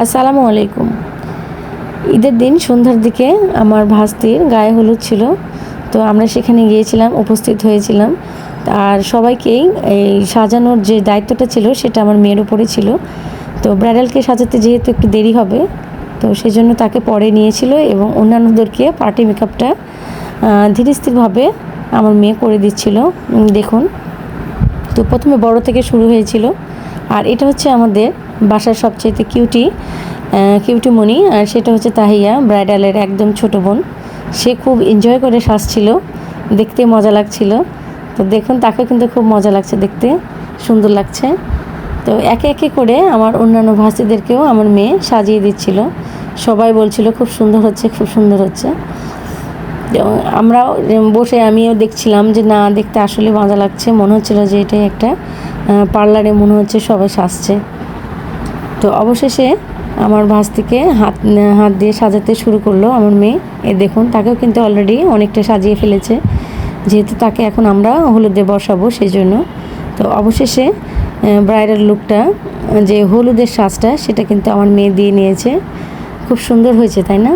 আসসালামু আলাইকুম। ঈদের দিন সন্ধ্যার দিকে আমার ভাস্তির গায়ে হলুদ ছিল, তো আমরা সেখানে গিয়েছিলাম, উপস্থিত হয়েছিলাম। আর সবাইকেই এই সাজানোর যে দায়িত্বটা ছিল সেটা আমার মেয়ের উপরে ছিল। তো ব্রাইডালকে সাজাতে যেহেতু একটু দেরি হবে, তো সেজন্য তাকে পরে নিয়েছিল এবং অন্যান্যদেরকে পার্টি মেকআপটা ধীরে স্থিরভাবে আমার মেয়ে করে দিচ্ছিল। দেখুন, তো প্রথমে বড় থেকে শুরু হয়েছিল। আর এটা হচ্ছে আমাদের বাসার সবচেয়ে কিউটিমণি, আর সেটা হচ্ছে তাহিয়া, ব্রাইডালের একদম ছোট বোন। সে খুব এনজয় করে সাজছিল, দেখতে মজা লাগছিল। তো দেখুন, তাকে কিন্তু খুব মজা লাগছে, দেখতে সুন্দর লাগছে। তো একে একে করে আমার অন্যান্য ভাস্তিদেরকেও আমার মেয়ে সাজিয়ে দিচ্ছিল। সবাই বলছিল খুব সুন্দর হচ্ছে, খুব সুন্দর হচ্ছে। আমরাও বসে আমিও দেখছিলাম যে না, দেখতে আসলে মজা লাগছে, মনে হচ্ছিল যে এটাই একটা পার্লারে মনে হচ্ছে সবাই সাজছে। তো অবশেষে আমার ভাস্তিকে হাত দিয়ে সাজাতে শুরু করলো আমার মেয়ে। দেখুন, তাকেও কিন্তু অলরেডি অনেকটা সাজিয়ে ফেলেছে, যেহেতু তাকে এখন আমরা হলুদে বসাবো সেই জন্য। তো অবশেষে ব্রাইডাল লুকটা, যে হলুদের সাজটা, সেটা কিন্তু আমার মেয়ে দিয়ে নিয়েছে। খুব সুন্দর হয়েছে, তাই না?